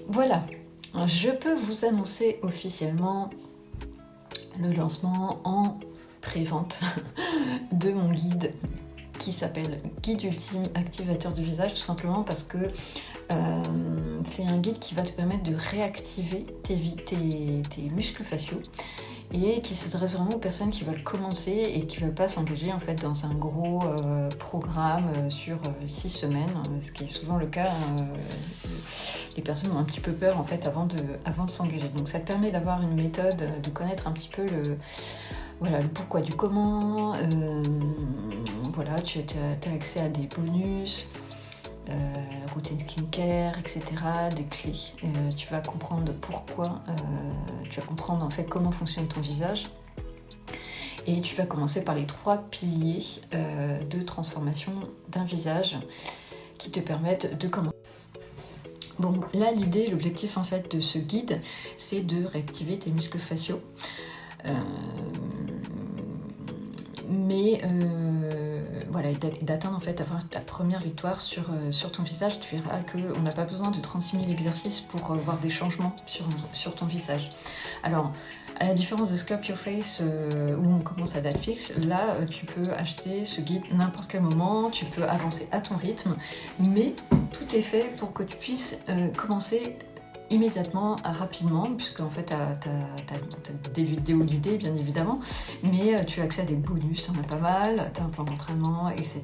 Voilà, je peux vous annoncer officiellement le lancement en pré-vente de mon guide qui s'appelle Guide ultime activateur du visage, tout simplement parce que c'est un guide qui va te permettre de réactiver tes muscles faciaux et qui s'adresse vraiment aux personnes qui veulent commencer et qui ne veulent pas s'engager en fait dans un gros programme sur 6 semaines, ce qui est souvent le cas. Les personnes ont un petit peu peur en fait avant de s'engager. Donc ça te permet d'avoir une méthode, de connaître un petit peu le pourquoi du comment. Voilà, tu as accès à des bonus, routine skincare, etc., des clés. Tu vas comprendre pourquoi, tu vas comprendre en fait comment fonctionne ton visage. Et tu vas commencer par les 3 piliers de transformation d'un visage qui te permettent de commencer. Bon, là l'idée, l'objectif en fait de ce guide, c'est de réactiver tes muscles faciaux. Voilà, et d'atteindre en fait ta première victoire sur ton visage. Tu verras qu'on n'a pas besoin de 36 000 exercices pour voir des changements sur ton visage. Alors, à la différence de Sculpt Your Face où on commence à date fixe, là tu peux acheter ce guide n'importe quel moment, tu peux avancer à ton rythme, mais tout est fait pour que tu puisses commencer immédiatement, rapidement, puisque en fait t'as des vidéos guidées bien évidemment, mais tu as accès à des bonus, t'en as pas mal, t'as un plan d'entraînement, etc.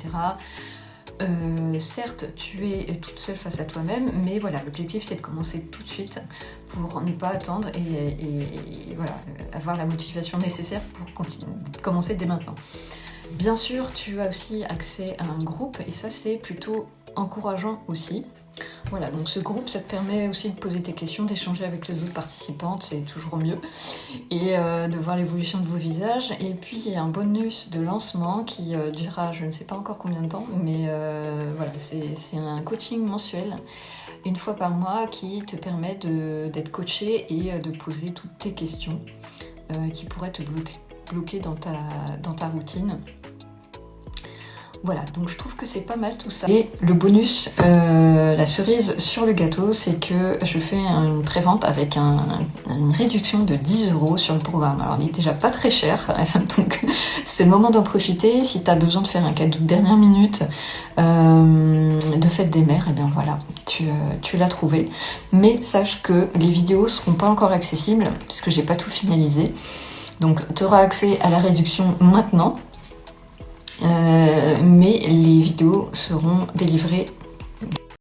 Certes, tu es toute seule face à toi-même, mais voilà, l'objectif c'est de commencer tout de suite pour ne pas attendre et voilà, avoir la motivation nécessaire pour commencer dès maintenant. Bien sûr, tu as aussi accès à un groupe et ça c'est plutôt encourageant aussi. Voilà, donc ce groupe, ça te permet aussi de poser tes questions, d'échanger avec les autres participantes, c'est toujours mieux, et de voir l'évolution de vos visages. Et puis il y a un bonus de lancement qui durera, je ne sais pas encore combien de temps, mais voilà, c'est un coaching mensuel, une fois par mois, qui te permet d'être coaché et de poser toutes tes questions qui pourraient te bloquer dans ta routine. Voilà, donc je trouve que c'est pas mal tout ça. Et le bonus, la cerise sur le gâteau, c'est que je fais une prévente avec une réduction de 10 € sur le programme. Alors il est déjà pas très cher, donc c'est le moment d'en profiter. Si tu as besoin de faire un cadeau de dernière minute de fête des mères, et bien voilà, tu l'as trouvé. Mais sache que les vidéos seront pas encore accessibles, puisque j'ai pas tout finalisé. Donc tu auras accès à la réduction maintenant. Mais les vidéos seront délivrées